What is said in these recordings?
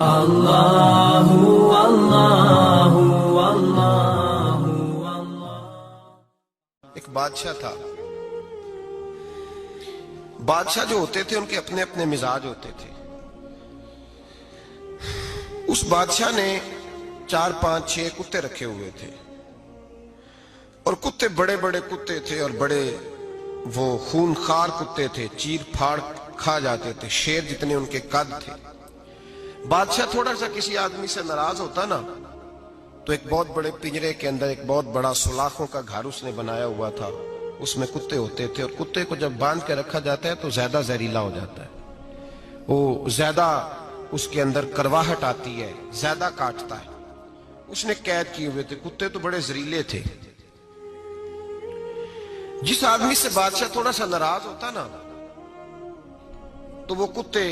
اللہ اللہ اللہ۔ ایک بادشاہ تھا۔ بادشاہ جو ہوتے تھے ان کے اپنے اپنے مزاج ہوتے تھے۔ اس بادشاہ نے 4 5 6 کتے رکھے ہوئے تھے، اور کتے بڑے بڑے کتے تھے، اور بڑے وہ خونخوار کتے تھے، چیر پھاڑ کھا جاتے تھے، شیر جتنے ان کے قد تھے۔ بادشاہ تھوڑا سا کسی آدمی سے ناراض ہوتا نا تو ایک بہت بڑے پنجرے کے اندر ایک بہت بڑا سلاخوں کا گھر اس نے بنایا ہوا تھا، اس میں کتے ہوتے تھے، اور کتے کو جب باندھ کے رکھا جاتا ہے تو زیادہ زہریلا ہو جاتا ہے، وہ زیادہ اس کے اندر کرواہٹ آتی ہے، زیادہ کاٹتا ہے۔ اس نے قید کیے ہوئے تھے، کتے تو بڑے زہریلے تھے۔ جس آدمی سے بادشاہ تھوڑا سا ناراض ہوتا نا تو وہ کتے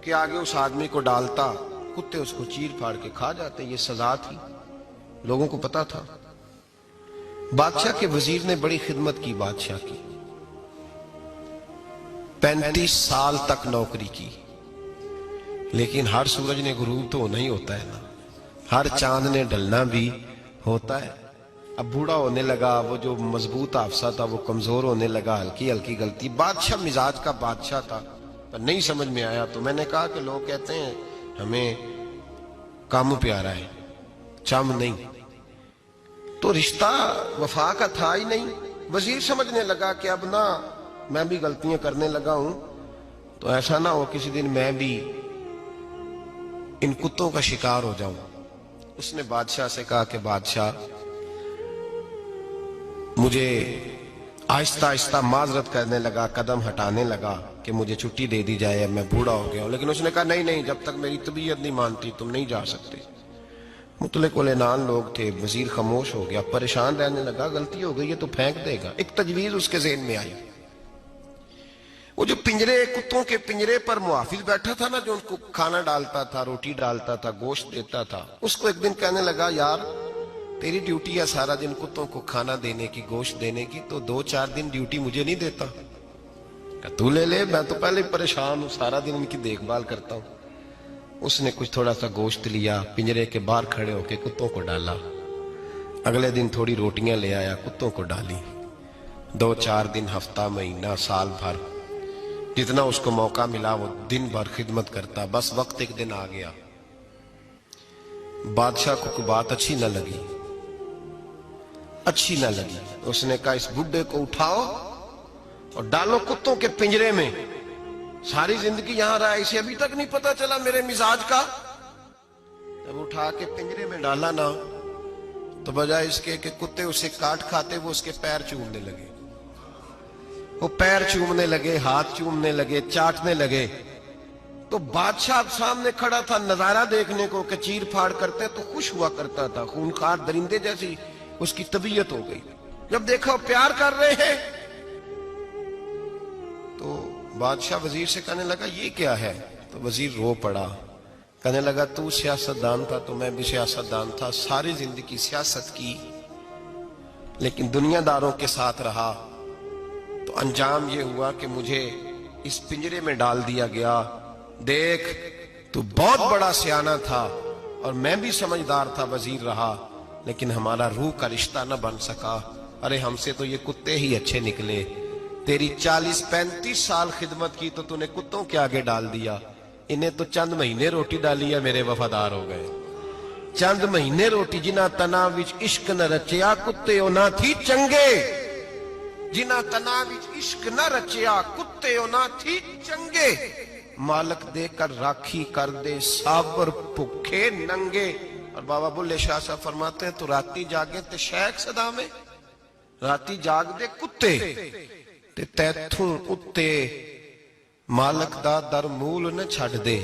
کے آگے اس آدمی کو ڈالتا، کتے اس کو چیر پھاڑ کے کھا جاتے۔ یہ سزا تھی، لوگوں کو پتا تھا۔ بادشاہ کے وزیر نے بڑی خدمت کی بادشاہ کی، 35 سال تک نوکری کی، لیکن ہر سورج نے غروب تو ہونا ہی ہوتا ہے نا، ہر چاند نے ڈھلنا بھی ہوتا ہے۔ اب بوڑھا ہونے لگا، وہ جو مضبوط حافظہ تھا وہ کمزور ہونے لگا، ہلکی ہلکی غلطی۔ بادشاہ مزاج کا بادشاہ تھا، پر نہیں سمجھ میں آیا تو میں نے کہا کہ لوگ کہتے ہیں ہمیں کام پیارا ہے، چم نہیں، تو رشتہ وفا کا تھا ہی نہیں۔ وزیر سمجھنے لگا کہ اب نہ میں بھی غلطیاں کرنے لگا ہوں تو ایسا نہ ہو کسی دن میں بھی ان کتوں کا شکار ہو جاؤں۔ اس نے بادشاہ سے کہا کہ بادشاہ مجھے آہستہ آہستہ معذرت کرنے لگا، قدم ہٹانے لگا کہ مجھے چھٹی دے دی جائے، اب میں بوڑھا ہو گیا ہوں۔ لیکن اس نے کہا نہیں نہیں، جب تک میری طبیعت نہیں مانتی تم نہیں جا سکتے۔ مطلق العنان لوگ تھے، وزیر خاموش ہو گیا، پریشان رہنے لگا، غلطی ہو گئی ہے تو پھینک دے گا۔ ایک تجویز اس کے ذہن میں آئی، وہ جو پنجرے کتوں کے پنجرے پر محافظ بیٹھا تھا نا، جو ان کو کھانا ڈالتا تھا، روٹی ڈالتا تھا، گوشت دیتا تھا، اس کو ایک دن کہنے لگا یار تیری ڈیوٹی ہے سارا دن کتوں کو کھانا دینے کی، گوشت دینے کی، تو 2 4 دن ڈیوٹی مجھے نہیں دیتا؟ کہ تو لے لے، میں تو پہلے پریشان ہوں، سارا دن ان کی دیکھ بھال کرتا ہوں۔ اس نے کچھ تھوڑا سا گوشت لیا، پنجرے کے باہر کھڑے ہو کے کتوں کو ڈالا۔ اگلے دن تھوڑی روٹیاں لے آیا، کتوں کو ڈالی۔ 2 4 دن، ہفتہ، مہینہ، سال بھر، جتنا اس کو موقع ملا وہ دن بھر خدمت کرتا۔ بس وقت ایک دن آ گیا، بادشاہ کو کوئی بات اچھی نہ لگی۔ اس نے کہا اس بڈھے کو اٹھاؤ اور ڈالو کتوں کے پنجرے میں، ساری زندگی یہاں رہا، اسے ابھی تک نہیں پتا چلا میرے مزاج کا۔ جب اٹھا کے پنجرے میں ڈالا نا تو بجائے اس کے کہ کتے اسے کاٹ کھاتے، وہ اس کے پیر چومنے لگے، وہ پیر چومنے لگے، ہاتھ چومنے لگے، چاٹنے لگے۔ تو بادشاہ سامنے کھڑا تھا نظارہ دیکھنے کو کہ چیر پھاڑ کرتے تو خوش ہوا کرتا تھا، خونخوار درندے جیسی اس کی طبیعت ہو گئی۔ جب دیکھا وہ پیار کر رہے ہیں تو بادشاہ وزیر سے کہنے لگا یہ کیا ہے؟ تو وزیر رو پڑا، کہنے لگا تو سیاستدان تھا تو میں بھی سیاستدان تھا، ساری زندگی سیاست کی، لیکن دنیا داروں کے ساتھ رہا تو انجام یہ ہوا کہ مجھے اس پنجرے میں ڈال دیا گیا۔ دیکھ تو بہت بڑا سیانہ تھا اور میں بھی سمجھدار تھا، وزیر رہا، لیکن ہمارا روح کا رشتہ نہ بن سکا۔ ارے ہم سے تو یہ کتے ہی اچھے نکلے، تیری 40 35 سال خدمت کی تو نے کتوں کے آگے ڈال دیا، انہیں تو چند مہینے روٹی ڈالی ہے، میرے وفادار ہو گئے۔ چند مہینے روٹی، جنہ تنا وچ عشق نہ رچیا کتے نہ تھی چنگے، جنہ تنا وچ عشق نہ رچیا کتے نہ تھی چنگے، مالک دے کر راکھی کر دے صابر بھوکے ننگے۔ اور بابا بلے شاہ صاحب فرماتے ہیں تو راتی جاگے تے شیخ صدا میں، راتی جاگ دے کتے تے تیتھوں اتے مالک دا در مول نہ چھڑ دے،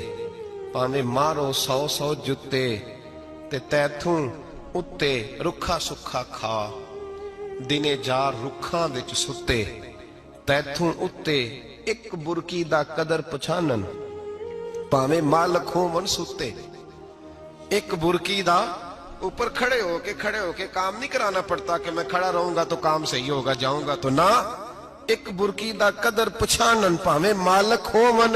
پاویں مارو 100 جتے تے تیتھوں اتے رکھا سکھا کھا، دنے جار رکھاں وچ ستے، تیتھوں اتے ایک برکی دا قدر پچھانن، پاویں مالک ہوں ون ستے۔ ایک برکی دا اوپر کھڑے ہو کے کام نہیں کرانا پڑتا کہ میں کھڑا رہوں گا تو کام صحیح ہوگا، جاؤں گا تو نہ، ایک برکی دا قدر پچھانن، پاویں مالک ہو ون